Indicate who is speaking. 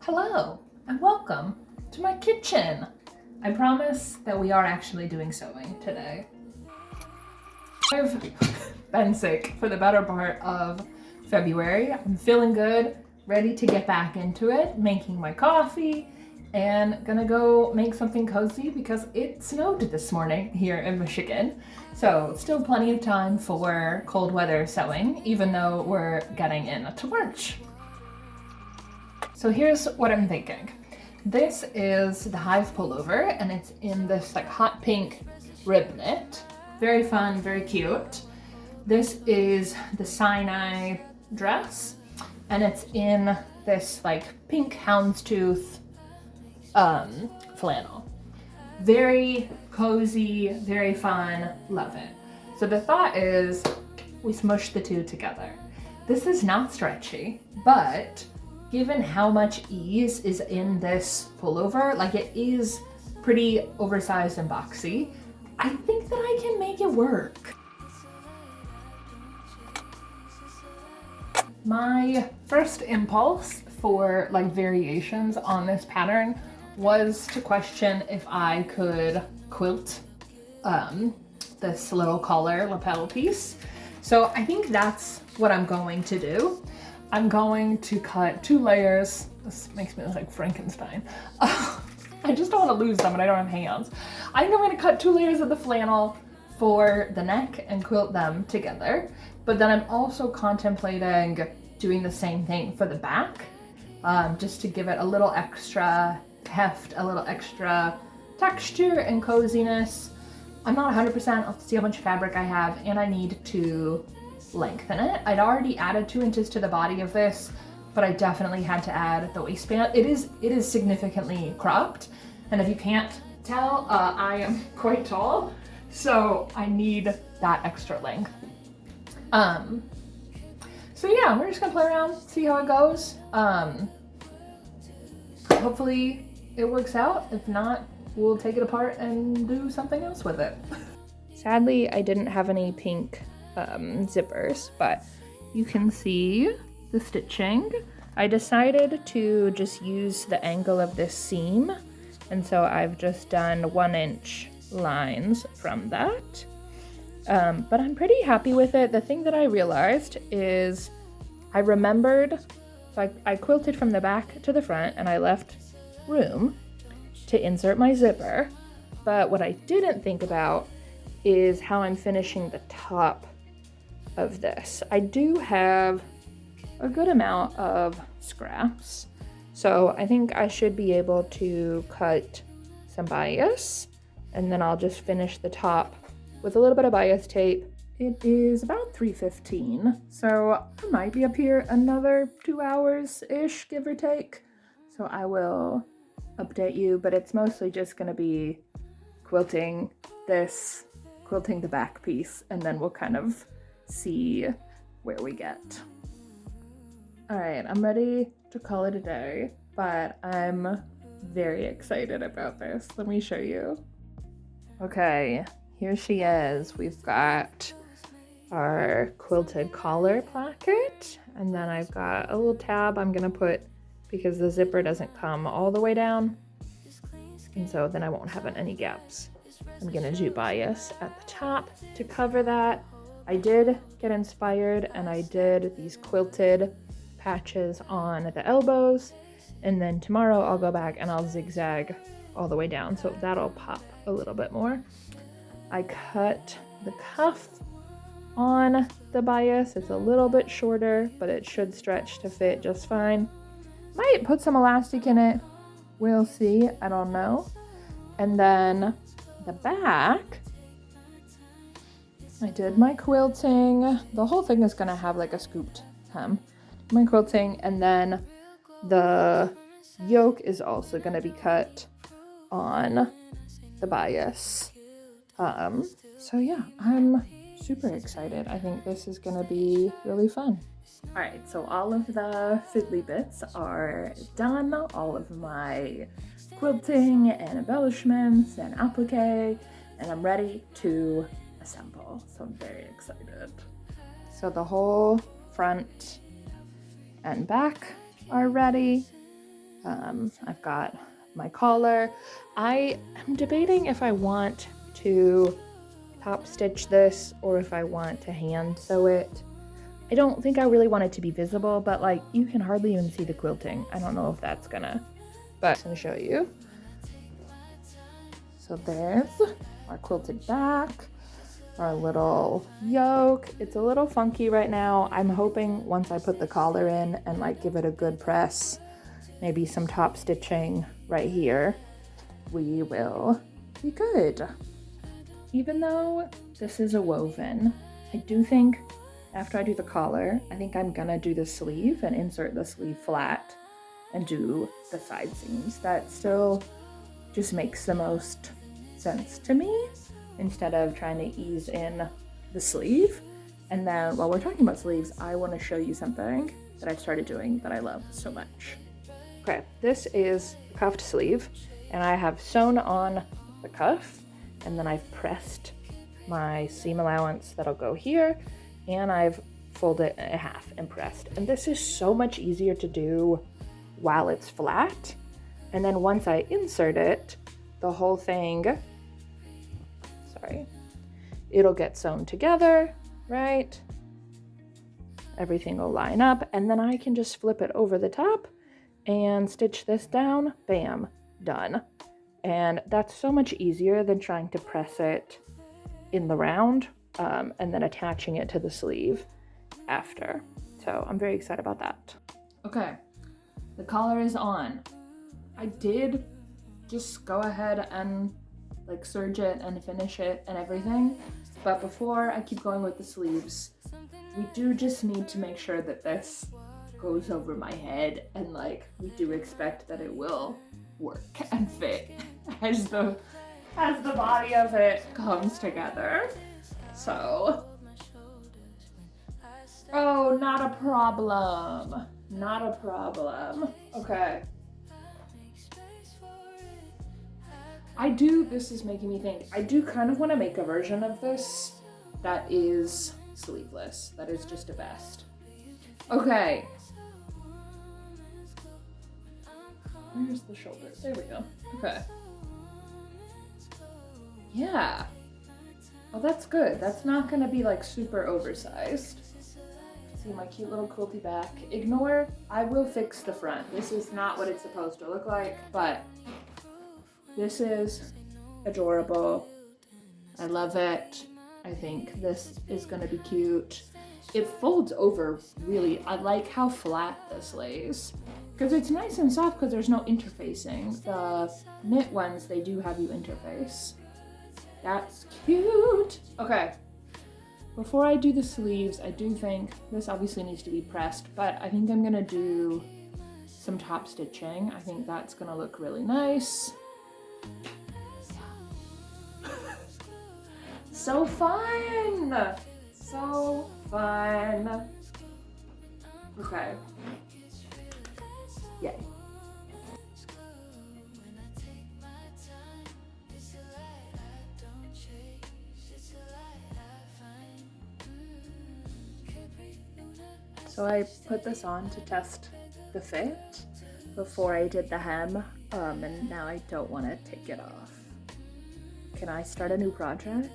Speaker 1: Hello and welcome to my kitchen. I promise that we are actually doing sewing today. I've been sick for the better part of February. I'm feeling good, ready to get back into it, making my coffee, and gonna go make something cozy because it snowed this morning here in Michigan. So still plenty of time for cold weather sewing, even though we're getting into March. So here's what I'm thinking. This is the Hive pullover and it's in this like hot pink rib knit. Very fun, very cute. This is the Sinai dress and it's in this like pink houndstooth flannel. Very cozy, very fun, love it. So the thought is we smush the two together. This is not stretchy, but given how much ease is in this pullover, like it is pretty oversized and boxy, I think that I can make it work. My first impulse for like variations on this pattern was to question if I could quilt this little collar lapel piece. So I think that's what I'm going to do. I'm going to cut 2 layers. This makes me look like Frankenstein. I just don't want to lose them and I don't have hands. I think I'm going to cut 2 layers of the flannel for the neck and quilt them together. But then I'm also contemplating doing the same thing for the back, just to give it a little extra heft, a little extra texture and coziness. I'm not 100%, I'll have to see how much fabric I have, and I need to lengthen it. I'd already added 2 inches to the body of this, but I definitely had to add the waistband. It is significantly cropped, and if you can't tell, I am quite tall, so I need that extra length. So yeah, we're just gonna play around, see how it goes. Hopefully it works out. If not, we'll take it apart and do something else with it. Sadly, I didn't have any pink zippers, but you can see the stitching. I decided to just use the angle of this seam, and so I've just done 1-inch lines from that. But I'm pretty happy with it. The thing that I realized is I remembered, so I quilted from the back to the front and I left room to insert my zipper, but what I didn't think about is how I'm finishing the top of this. I do have a good amount of scraps, so I think I should be able to cut some bias, and then I'll just finish the top with a little bit of bias tape. It is about 3:15, so I might be up here another 2 hours-ish, give or take. So I will update you, but it's mostly just gonna be quilting the back piece, and then we'll kind of see where we get. All right, I'm ready to call it a day, but I'm very excited about this. Let me show you. Okay, here she is. We've got our quilted collar placket, and then I've got a little tab I'm gonna put because the zipper doesn't come all the way down, and so then I won't have any gaps. I'm gonna do bias at the top to cover that. I did get inspired and I did these quilted patches on the elbows, and then tomorrow I'll go back and I'll zigzag all the way down, so that'll pop a little bit more. I cut the cuff on the bias. It's a little bit shorter, but it should stretch to fit just fine. Might put some elastic in it. We'll see, I don't know. And then the back, I did my quilting. The whole thing is gonna have like a scooped hem. My quilting, and then the yoke is also gonna be cut on the bias. So yeah, I'm super excited. I think this is gonna be really fun. All right, so all of the fiddly bits are done. All of my quilting and embellishments and applique, and I'm ready to assemble. So I'm very excited. So the whole front and back are ready. I've got my collar. I am debating if I want to top stitch this or if I want to hand sew it. I don't think I really want it to be visible, but like you can hardly even see the quilting. I don't know if that's gonna, but I'm gonna show you. So there's our quilted back, our little yoke. It's a little funky right now. I'm hoping once I put the collar in and like give it a good press, maybe some top stitching right here, we will be good. Even though this is a woven, I do think after I do the collar, I think I'm gonna do the sleeve and insert the sleeve flat and do the side seams. That still just makes the most sense to me instead of trying to ease in the sleeve. And then while we're talking about sleeves, I want to show you something that I've started doing that I love so much. Okay, this is a cuffed sleeve and I have sewn on the cuff and then I've pressed my seam allowance that'll go here and I've folded it in half and pressed. And this is so much easier to do while it's flat. And then once I insert it, the whole thing, it'll get sewn together, right? Everything will line up and then I can just flip it over the top and stitch this down, bam, done. And that's so much easier than trying to press it in the round and then attaching it to the sleeve after. So I'm very excited about that. Okay, the collar is on. I did just go ahead and like serge it and finish it and everything. But before I keep going with the sleeves, we do just need to make sure that this goes over my head and like we do expect that it will work and fit as the body of it comes together. So, oh, not a problem. Not a problem. Okay. This is making me think, I do kind of want to make a version of this that is sleeveless, that is just a vest. Okay. Where's the shoulder? There we go. Okay. Yeah. Oh, that's good. That's not gonna be like super oversized. See my cute little quilty back. Ignore, I will fix the front. This is not what it's supposed to look like, but this is adorable. I love it. I think this is gonna be cute. It folds over really. I like how flat this lays because it's nice and soft because there's no interfacing. The knit ones, they do have you interface. That's cute. Okay, before I do the sleeves, I do think this obviously needs to be pressed, but I think I'm gonna do some top stitching. I think that's gonna look really nice. So fun! So fun. Okay. Yay. So I put this on to test the fit before I did the hem, and now I don't want to take it off. Can I start a new project?